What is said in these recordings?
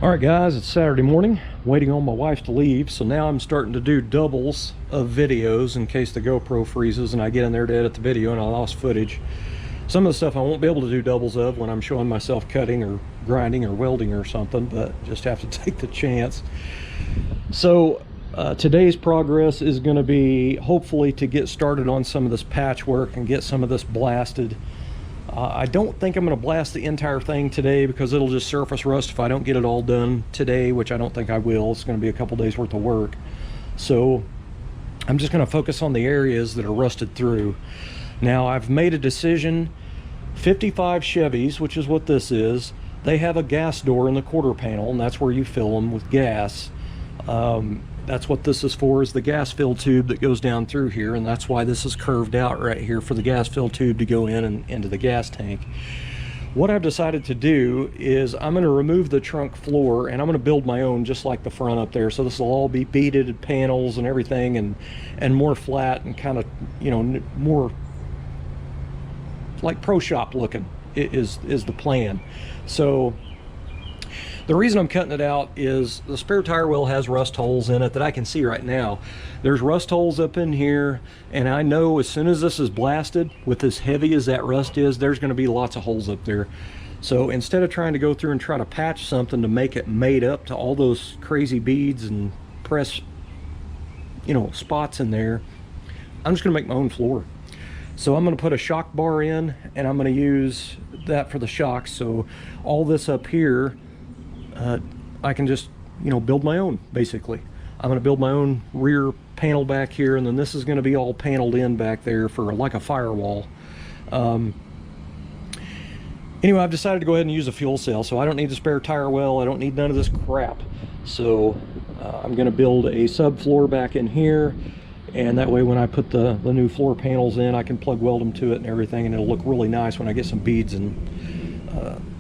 All right guys, it's Saturday morning, waiting on my wife to leave, so now I'm starting to do doubles of videos in case the GoPro freezes and I get in there to edit the video and I lost footage. Some of the stuff I won't be able to do doubles of when I'm showing myself cutting or grinding or welding or something, but just have to take the chance. So today's progress is going to be hopefully to get started on some of this patchwork and get some of this blasted. I don't think I'm going to blast the entire thing today because it'll just surface rust if I don't get it all done today, which I don't think I will. It's going to be a couple days worth of work. So I'm just going to focus on the areas that are rusted through. Now I've made a decision. 55 Chevys, which is what this is, they have a gas door in the quarter panel, and that's where you fill them with gas. That's what this is for, is the gas fill tube that goes down through here, and that's why this is curved out right here for the gas fill tube to go in and into the gas tank. What I've decided to do is I'm going to remove the trunk floor and I'm going to build my own, just like the front up there. So this will all be beaded panels and everything, and more flat and kind of, you know, more like pro shop looking is the plan. So the reason I'm cutting it out is the spare tire wheel has rust holes in it that I can see right now. There's rust holes up in here, and I know as soon as this is blasted, with as heavy as that rust is, there's going to be lots of holes up there. So instead of trying to go through and try to patch something to make it made up to all those crazy beads and press, you know, spots in there, I'm just going to make my own floor. So I'm going to put a shock bar in, and I'm going to use that for the shocks. So all this up here, I can just, you know, build my own, basically. I'm going to build my own rear panel back here, and then this is going to be all paneled in back there for like a firewall. Anyway, I've decided to go ahead and use a fuel cell, so I don't need the spare tire well. I don't need none of this crap. So I'm going to build a subfloor back in here, and that way when I put the new floor panels in, I can plug weld them to it and everything, and it'll look really nice when I get some beads and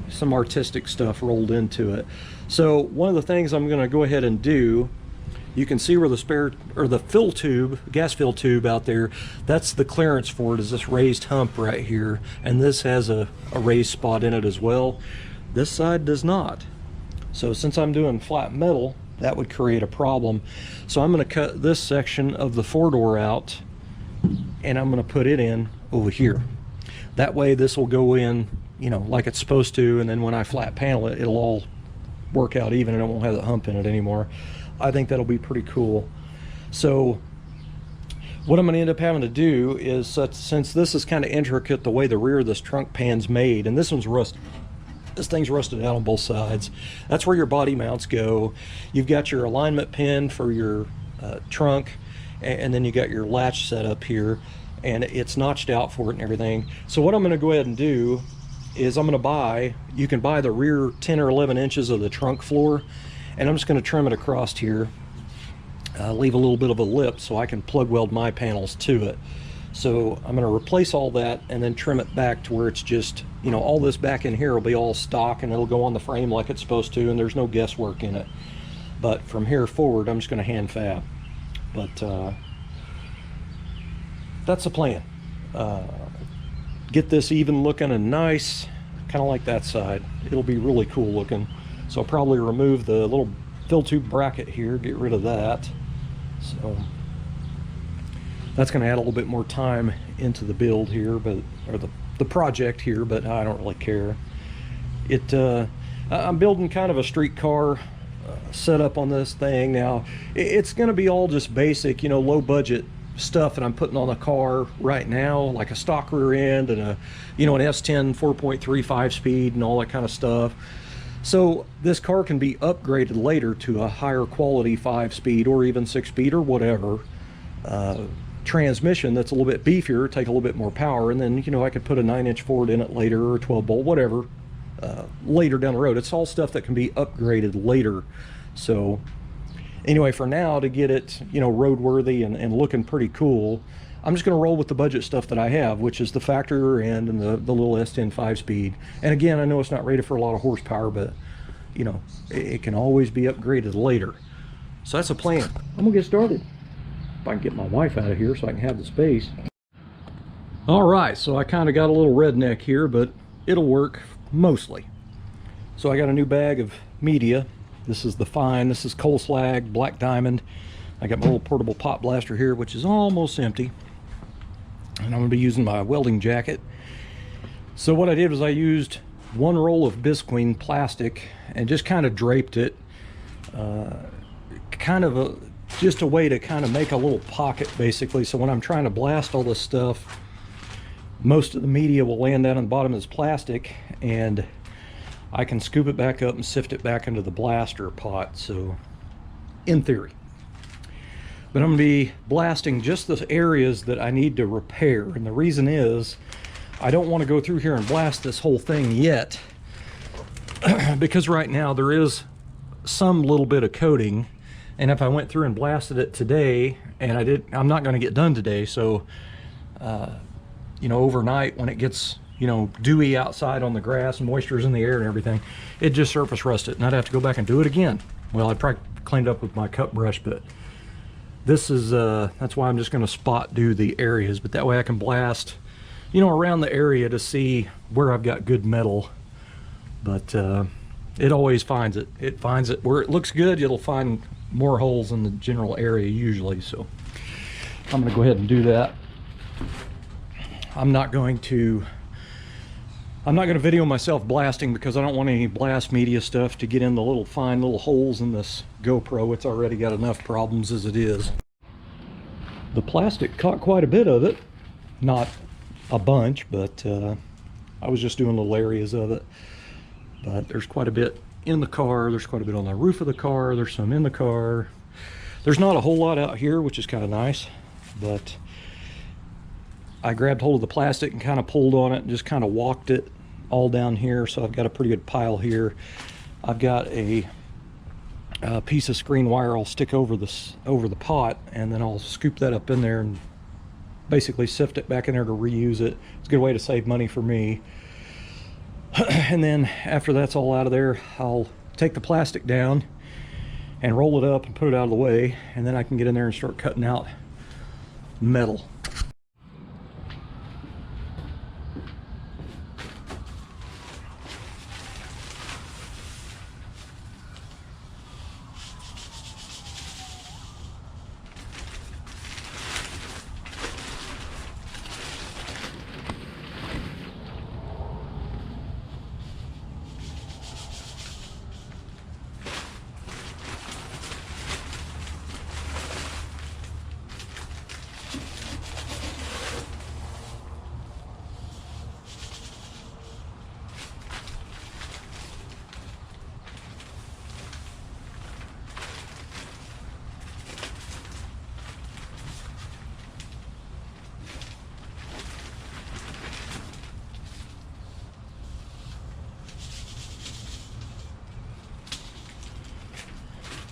some artistic stuff rolled into it. So one of the things I'm going to go ahead and do, you can see where the spare, or the fill tube, gas fill tube out there, that's the clearance for it, is this raised hump right here, and this has a raised spot in it as well. This side does not. So since I'm doing flat metal, that would create a problem. So I'm going to cut this section of the four-door out, and I'm going to put it in over here. That way this will go in, you know, like it's supposed to, and then when I flat panel it, it'll all work out even and it won't have the hump in it anymore. I think that'll be pretty cool. So what I'm going to end up having to do is, since this is kind of intricate the way the rear of this trunk pan's made, and this one's rusted, this thing's rusted out on both sides, that's where your body mounts go. You've got your alignment pin for your trunk, and then you got your latch set up here, and it's notched out for it and everything. So what I'm going to go ahead and do is I'm going to buy, you can buy the rear 10 or 11 inches of the trunk floor, and I'm just going to trim it across here, leave a little bit of a lip so I can plug weld my panels to it. So I'm going to replace all that and then trim it back to where it's just, you know, all this back in here will be all stock and it'll go on the frame like it's supposed to, and there's no guesswork in it. But from here forward I'm just going to hand fab. But that's the plan. Get this even looking and nice, kind of like that side. It'll be really cool looking. So I'll probably remove the little fill tube bracket here, get rid of that. So that's going to add a little bit more time into the build here, but, or the project here, but I don't really care. I'm building kind of a streetcar setup on this thing. Now it's going to be all just basic, you know, low budget stuff that I'm putting on the car right now, like a stock rear end and a, you know, an S10 4.35 speed and all that kind of stuff. So this car can be upgraded later to a higher quality 5-speed or even 6-speed or whatever transmission that's a little bit beefier, take a little bit more power, and then, you know, I could put a 9-inch Ford in it later, or a 12-bolt, whatever, later down the road. It's all stuff that can be upgraded later. So anyway, for now, to get it, you know, roadworthy and looking pretty cool, I'm just going to roll with the budget stuff that I have, which is the factory rear end and the little S10 5-speed. And again, I know it's not rated for a lot of horsepower, but, you know, it can always be upgraded later. So that's a plan. I'm going to get started. If I can get my wife out of here so I can have the space. All right, so I kind of got a little redneck here, but it'll work mostly. So I got a new bag of media This is the fine. This is coal slag, black diamond. I got my little portable pot blaster here, which is almost empty. And I'm going to be using my welding jacket. So what I did was I used one roll of bisqueen plastic and just kind of draped it. Just a way to kind of make a little pocket, basically. So when I'm trying to blast all this stuff, most of the media will land down on the bottom of this plastic, and I can scoop it back up and sift it back into the blaster pot. So in theory. But I'm going to be blasting just the areas that I need to repair. And the reason is I don't want to go through here and blast this whole thing yet because right now there is some little bit of coating. And if I went through and blasted it today, and I'm not going to get done today. So, you know, overnight when it gets, you know, dewy outside on the grass and moisture's in the air and everything, it just surface rusted. And I'd have to go back and do it again. Well, I'd probably cleaned up with my cut brush, but this is, that's why I'm just going to spot do the areas. But that way I can blast, you know, around the area to see where I've got good metal. But it always finds it. It finds it where it looks good. It'll find more holes in the general area usually. So I'm going to go ahead and do that. I'm not going to video myself blasting because I don't want any blast media stuff to get in the little fine little holes in this GoPro. It's already got enough problems as it is. The plastic caught quite a bit of it. Not a bunch, but I was just doing little areas of it. But there's quite a bit in the car. There's quite a bit on the roof of the car. There's some in the car. There's not a whole lot out here, which is kind of nice. But I grabbed hold of the plastic and kind of pulled on it and just kind of walked it all down here. So I've got a pretty good pile here. I've got a piece of screen wire I'll stick over the pot, and then I'll scoop that up in there and basically sift it back in there to reuse it. It's a good way to save money for me. And then after that's all out of there, I'll take the plastic down and roll it up and put it out of the way, and then I can get in there and start cutting out metal.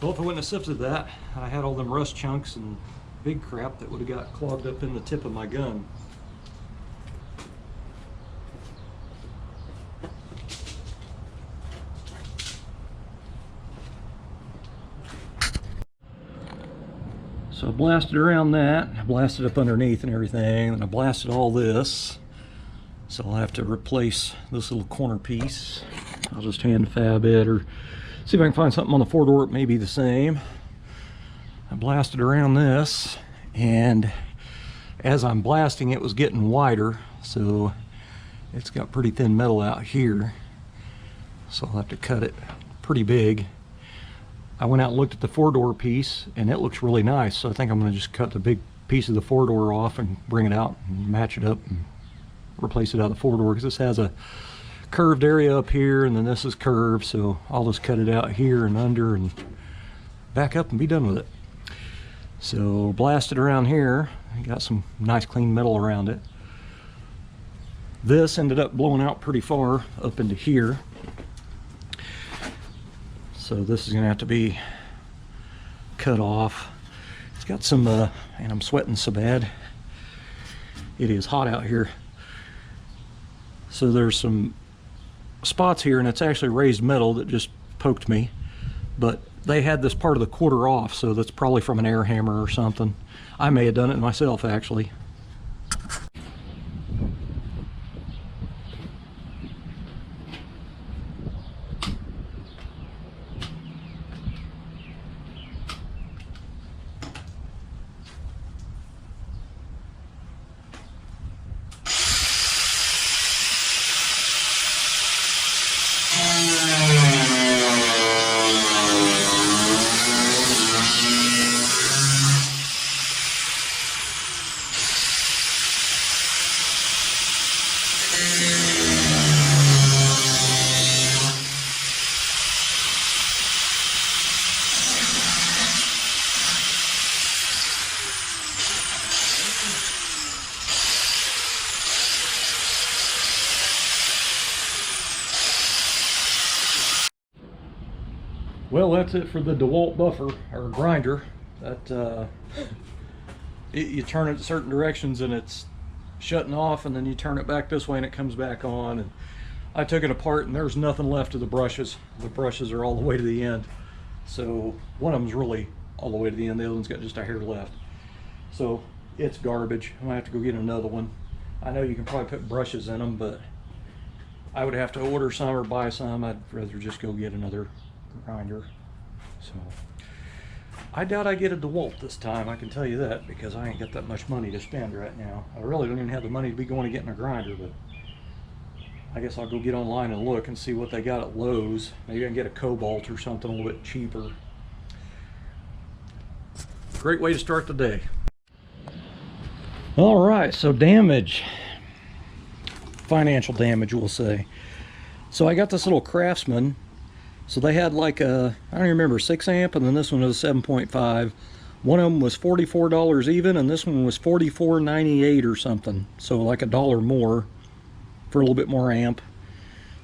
Well, if I wouldn't have sifted that, I had all them rust chunks and big crap that would have got clogged up in the tip of my gun. So I blasted around that, I blasted up underneath and everything, and I blasted all this. So I'll have to replace this little corner piece. I'll just hand fab it or see if I can find something on the four door that may be the same. I blasted around this, and as I'm blasting it was getting wider, so it's got pretty thin metal out here. So I'll have to cut it pretty big. I went out and looked at the four door piece and it looks really nice, so I think I'm going to just cut the big piece of the four door off and bring it out and match it up and replace it out of the four door, because this has a curved area up here and then this is curved, so I'll just cut it out here and under and back up and be done with it. So blasted around here, got some nice clean metal around it. This ended up blowing out pretty far up into here, so this is gonna have to be cut off. It's got some and I'm sweating so bad. It is hot out here. So there's some spots here, and it's actually raised metal that just poked me, but they had this part of the quarter off, so that's probably from an air hammer or something. I may have done it myself actually. Well, that's it for the DeWalt buffer or grinder. That you turn it certain directions and it's shutting off, and then you turn it back this way and it comes back on. And I took it apart and there's nothing left of the brushes. The brushes are all the way to the end. So one of them's really all the way to the end. The other one's got just a hair left. So it's garbage. I'm gonna have to go get another one. I know you can probably put brushes in them, but I would have to order some or buy some. I'd rather just go get another grinder. So I doubt I get a DeWalt this time, I can tell you that, because I ain't got that much money to spend right now. I really don't even have the money to be going to getting a grinder, but I guess I'll go get online and look and see what they got at Lowe's. Maybe I can get a Cobalt or something a little bit cheaper. Great way to start the day. All right, so damage. Financial damage, we'll say. So I got this little Craftsman. So they had like a, I don't even remember, 6 amp, and then this one was 7.5. One of them was $44 even, and this one was $44.98 or something. So like $1 more for a little bit more amp.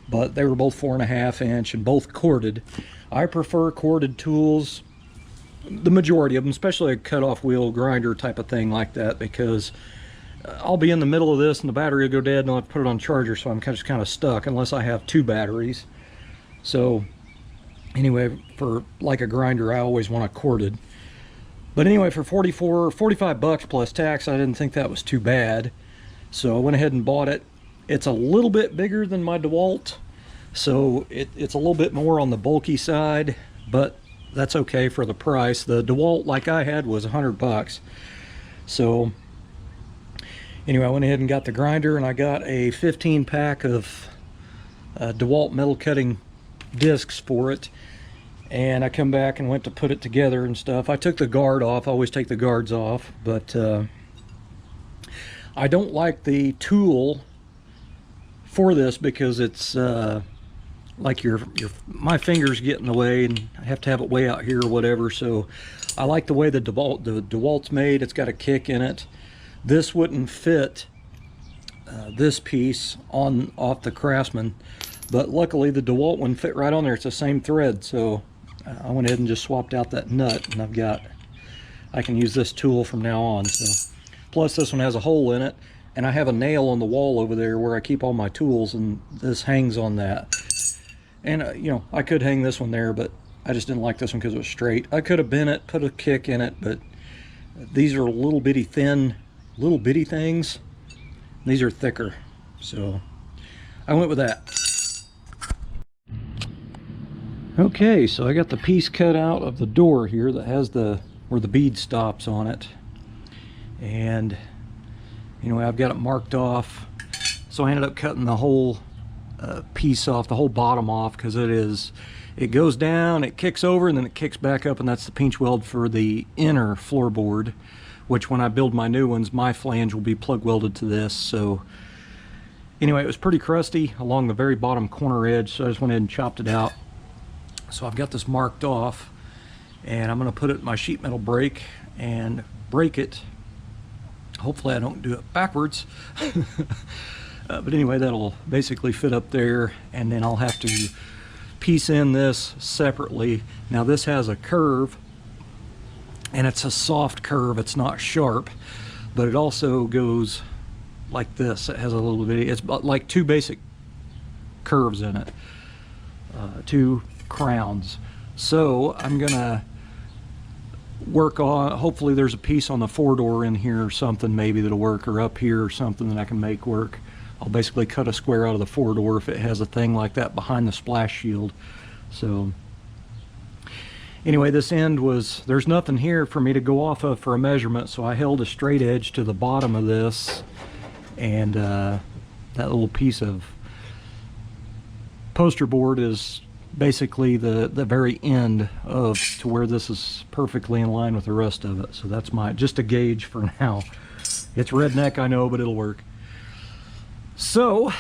But they were both 4.5 inch and both corded. I prefer corded tools, the majority of them, especially a cut-off wheel grinder type of thing like that, because I'll be in the middle of this and the battery will go dead and I'll have to put it on charger, so I'm just kind of stuck unless I have 2 batteries. So anyway, for like a grinder, I always want a corded. But anyway, for 45 bucks plus tax, I didn't think that was too bad. So I went ahead and bought it. It's a little bit bigger than my DeWalt, so it's a little bit more on the bulky side, but that's okay for the price. The DeWalt, like I had, was 100 bucks. So anyway, I went ahead and got the grinder, and I got a 15 pack of DeWalt metal cutting discs for it. And I come back and went to put it together and stuff. I took the guard off. I always take the guards off, but I don't like the tool for this because it's like my fingers get in the way, and I have to have it way out here or whatever. So I like the way the DeWalt's made. It's got a kick in it. This wouldn't fit this piece off the Craftsman, but luckily the DeWalt one fit right on there. It's the same thread, so I went ahead and just swapped out that nut, and I can use this tool from now on. So plus this one has a hole in it, and I have a nail on the wall over there where I keep all my tools, and this hangs on that. And you know, I could hang this one there, but I just didn't like this one because it was straight. I could have bent it, put a kick in it, but these are little bitty thin, little bitty things. These are thicker, so I went with that. Okay, so I got the piece cut out of the door here that has where the bead stops on it, and anyway, I've got it marked off. So I ended up cutting the whole piece off, the whole bottom off, because it goes down, it kicks over, and then it kicks back up, and that's the pinch weld for the inner floorboard, which when I build my new ones, my flange will be plug welded to this. So anyway, it was pretty crusty along the very bottom corner edge, so I just went ahead and chopped it out. So I've got this marked off, and I'm going to put it in my sheet metal brake and break it. Hopefully I don't do it backwards. But anyway, that'll basically fit up there, and then I'll have to piece in this separately. Now this has a curve, and it's a soft curve. It's not sharp, but it also goes like this. It has a little bit, it's like 2 basic curves in it, 2 crowns. So I'm gonna work on, hopefully there's a piece on the 4-door in here or something maybe that'll work, or up here or something that I can make work. I'll basically cut a square out of the 4-door if it has a thing like that behind the splash shield. So anyway, this end there's nothing here for me to go off of for a measurement, so I held a straight edge to the bottom of this, and that little piece of poster board is basically the very end to where this is perfectly in line with the rest of it. So that's just a gauge for now. It's redneck, I know, but it'll work. So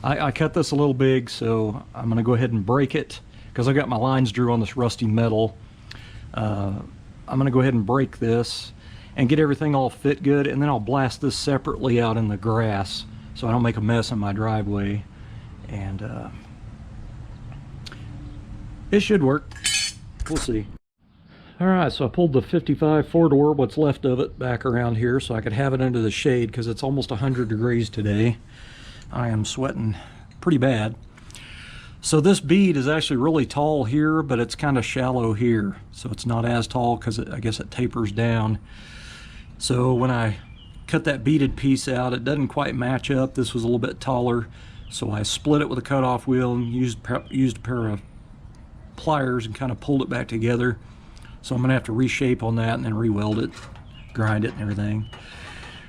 I cut this a little big, so I'm going to go ahead and break it because I got my lines drew on this rusty metal. I'm going to go ahead and break this and get everything all fit good, and then I'll blast this separately out in the grass so I don't make a mess in my driveway. And It should work. We'll see. All right, so I pulled the 55 four-door, what's left of it, back around here so I could have it under the shade because it's almost 100 degrees today. I am sweating pretty bad. So this bead is actually really tall here, but it's kind of shallow here. So it's not as tall because I guess it tapers down. So when I cut that beaded piece out, it doesn't quite match up. This was a little bit taller. So I split it with a cutoff wheel and used a pair of pliers and kind of pulled it back together. So I'm gonna have to reshape on that and then re-weld it, grind it and everything.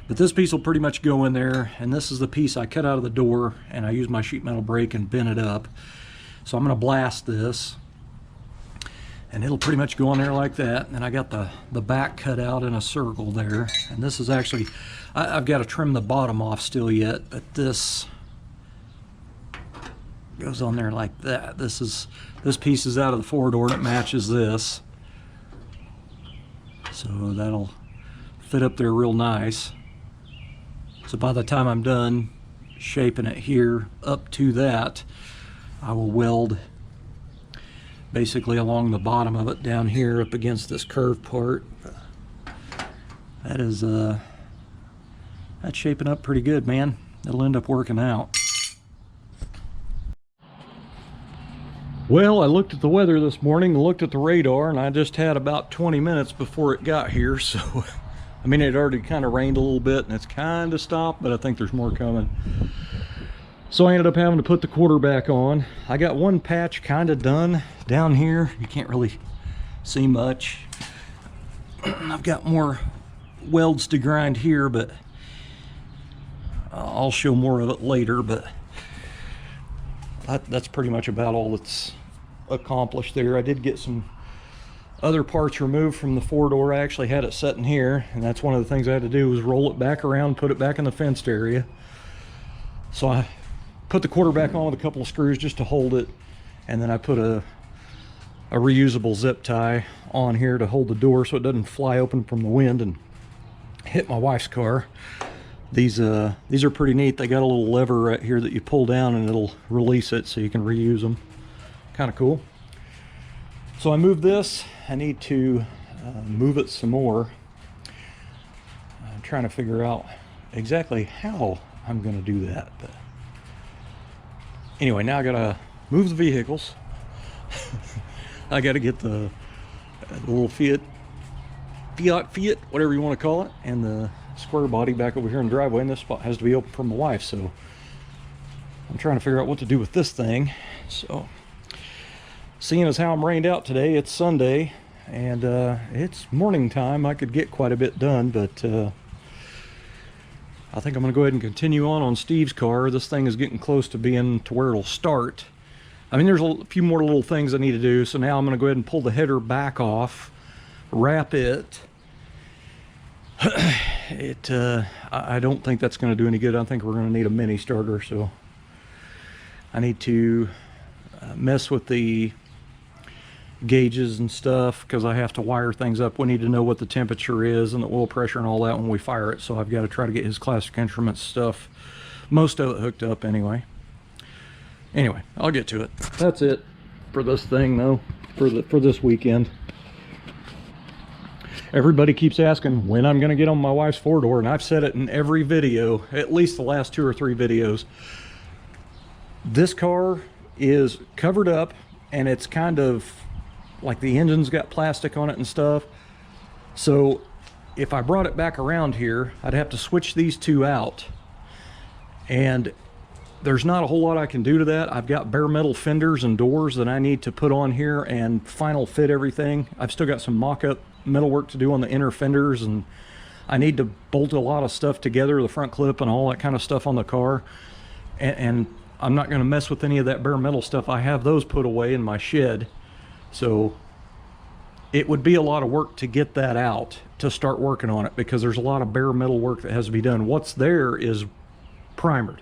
But this piece will pretty much go in there, and this is the piece I cut out of the door, and I used my sheet metal brake and bent it up. So I'm gonna blast this, and it'll pretty much go in there like that. And then I got the back cut out in a circle there. And this is actually, I've got to trim the bottom off still yet, but this goes on there like that. This piece is out of the four-door and it matches this. So that'll fit up there real nice. So by the time I'm done shaping it here up to that, I will weld basically along the bottom of it down here up against this curved part. That is that's shaping up pretty good, man. It'll end up working out. Well, I looked at the weather this morning and looked at the radar, and I just had about 20 minutes before it got here. So I mean, it already kind of rained a little bit and it's kind of stopped, but I think there's more coming. So I ended up having to put the quarter back on. I got one patch kind of done down here. You can't really see much. I've got more welds to grind here, but I'll show more of it later. But that's pretty much about all that's accomplished there. I did get some other parts removed from the four-door. I actually had it set in here, and that's one of the things I had to do was roll it back around, put it back in the fenced area. So I put the quarter back on with a couple of screws just to hold it, and then I put a reusable zip tie on here to hold the door so it doesn't fly open from the wind and hit my wife's car. These are pretty neat. They got a little lever right here that you pull down and it'll release it so you can reuse them. Kind of cool. So I moved this. I need to move it some more. I'm trying to figure out exactly how I'm going to do that. But anyway, now I got to move the vehicles. I got to get the little Fiat, whatever you want to call it, and the square body back over here in the driveway, and this spot has to be open for my wife. So I'm trying to figure out what to do with this thing. So seeing as how I'm rained out today, it's Sunday and it's morning time, I could get quite a bit done, but I think I'm gonna go ahead and continue on Steve's car. This thing is getting close to being to where it'll start. I mean, there's a few more little things I need to do. So now I'm gonna go ahead and pull the header back off, wrap it. I don't think that's going to do any good. I think we're going to need a mini starter, so I need to mess with the gauges and stuff because I have to wire things up. We need to know what the temperature is and the oil pressure and all that when we fire it, so I've got to try to get his classic instruments stuff, most of it hooked up anyway. I'll get to it. That's it for this thing though, for this weekend. Everybody keeps asking when I'm going to get on my wife's four-door, and I've said it in every video, at least the last 2 or 3 videos. This car is covered up, and it's kind of like the engine's got plastic on it and stuff. So if I brought it back around here, I'd have to switch these two out. And there's not a whole lot I can do to that. I've got bare metal fenders and doors that I need to put on here and final fit everything. I've still got some mock-up metal work to do on the inner fenders, and I need to bolt a lot of stuff together, the front clip and all that kind of stuff on the car. And I'm not going to mess with any of that bare metal stuff. I have those put away in my shed. So it would be a lot of work to get that out to start working on it, because there's a lot of bare metal work that has to be done. What's there is primered,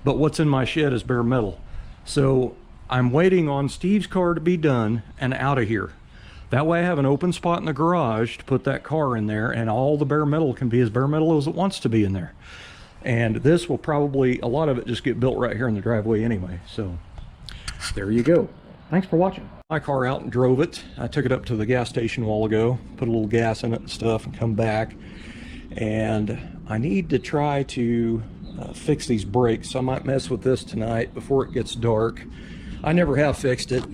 but what's in my shed is bare metal. So I'm waiting on Steve's car to be done and out of here. That way I have an open spot in the garage to put that car in there, and all the bare metal can be as bare metal as it wants to be in there. And this will probably, a lot of it just get built right here in the driveway anyway. So there you go. Thanks for watching. My car out and drove it. I took it up to the gas station a while ago, put a little gas in it and stuff, and come back. And I need to try to fix these brakes. So I might mess with this tonight before it gets dark. I never have fixed it.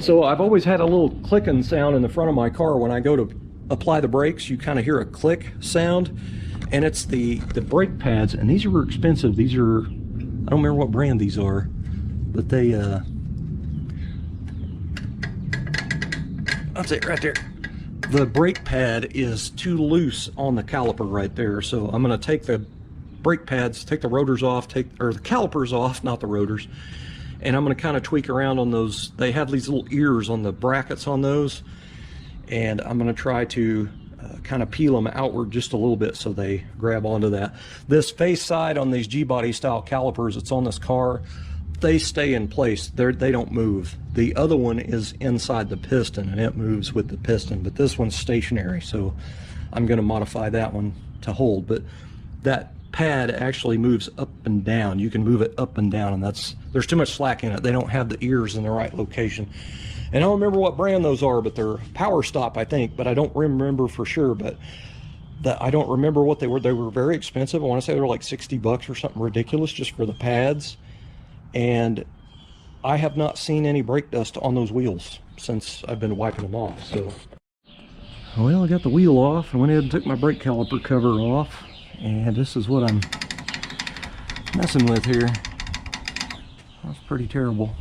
So I've always had a little clicking sound in the front of my car. When I go to apply the brakes, you kind of hear a click sound. And it's the brake pads. And these are expensive. These are, I don't remember what brand these are. But they, that's it right there. The brake pad is too loose on the caliper right there. So I'm going to take the brake pads, take the rotors off, or the calipers off, not the rotors. And I'm going to kind of tweak around on those. They have these little ears on the brackets on those. And I'm going to try to kind of peel them outward just a little bit so they grab onto that. This face side on these G-body style calipers that's on this car, they stay in place. They don't move. The other one is inside the piston and it moves with the piston, but this one's stationary, so I'm going to modify that one to hold. But that pad actually moves up and down. You can move it up and down, and there's too much slack in it. They don't have the ears in the right location. And I don't remember what brand those are, but they're Power Stop, I think, but I don't remember for sure. But I don't remember what they were. They were very expensive. I want to say they were like 60 bucks or something ridiculous just for the pads. And I have not seen any brake dust on those wheels since I've been wiping them off. So, well, I got the wheel off and went ahead and took my brake caliper cover off, and this is what I'm messing with here. That's pretty terrible.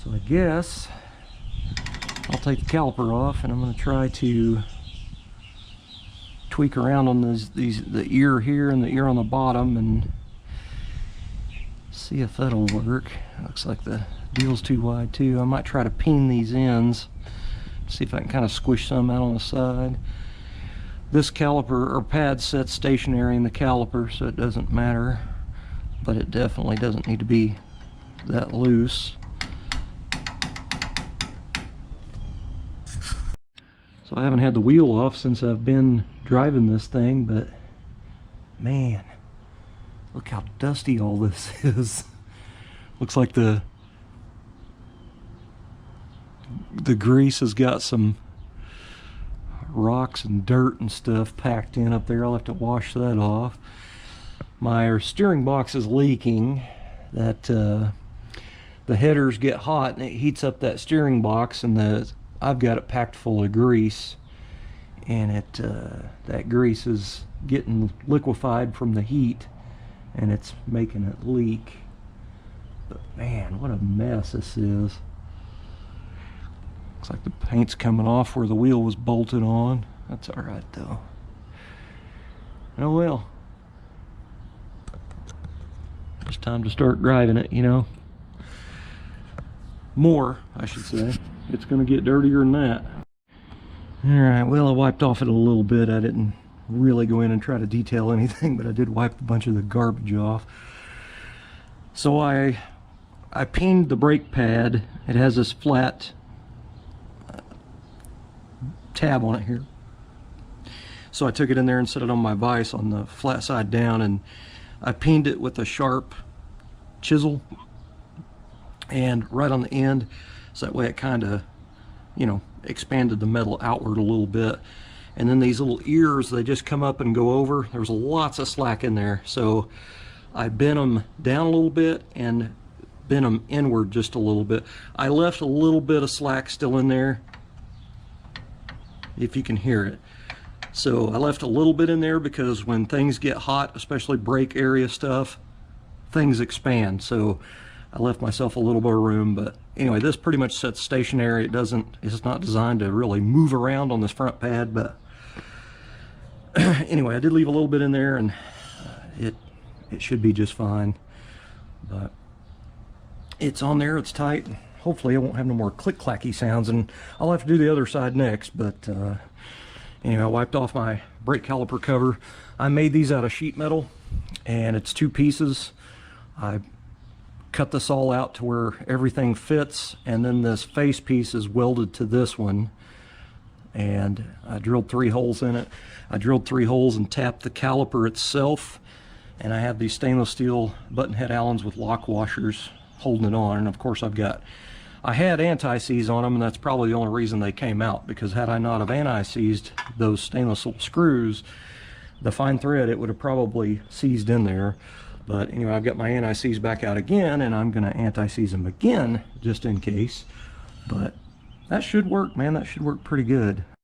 So I guess I'll take the caliper off and I'm going to try to tweak around on the ear here and the ear on the bottom and see if that'll work. Looks like the deal's too wide too. I might try to peen these ends, see if I can kind of squish some out on the side. This caliper or pad sets stationary in the caliper, so it doesn't matter, but it definitely doesn't need to be that loose. So I haven't had the wheel off since I've been driving this thing, but man, look how dusty all this is. Looks like the grease has got some rocks and dirt and stuff packed in up there. I'll have to wash that off. My steering box is leaking. That the headers get hot and it heats up that steering box, and I've got it packed full of grease, and that grease is getting liquefied from the heat, and it's making it leak. But man, what a mess this is. Looks like the paint's coming off where the wheel was bolted on. That's all right though. Oh well. It's time to start driving it, you know. More, I should say. It's gonna get dirtier than that. All right, well, I wiped off it a little bit. I didn't really go in and try to detail anything, but I did wipe a bunch of the garbage off. So I peened the brake pad. It has this flat tab on it here. So I took it in there and set it on my vise on the flat side down, and I peened it with a sharp chisel and right on the end, so that way it kind of, you know, expanded the metal outward a little bit. And then these little ears, they just come up and go over. There's lots of slack in there, so I bent them down a little bit and bent them inward just a little bit. I left a little bit of slack still in there, if you can hear it. So I left a little bit in there because when things get hot, especially brake area stuff, things expand. So I left myself a little bit of room. But anyway, this pretty much sets stationary. It's not designed to really move around on this front pad, but anyway, I did leave a little bit in there, and it should be just fine. But it's on there, it's tight. Hopefully I won't have no more click-clacky sounds, and I'll have to do the other side next. But anyway, I wiped off my brake caliper cover. I made these out of sheet metal, and it's 2 pieces. I cut this all out to where everything fits, and then this face piece is welded to this one, and I drilled 3 holes in it. I drilled 3 holes and tapped the caliper itself, and I have these stainless steel button head Allens with lock washers holding it on. And of course I've I had anti-seize on them, and that's probably the only reason they came out, because had I not have anti-seized those stainless steel screws, the fine thread, it would have probably seized in there. But anyway, I've got my anti-seize back out again, and I'm going to anti-seize them again just in case. But that should work, man. That should work pretty good.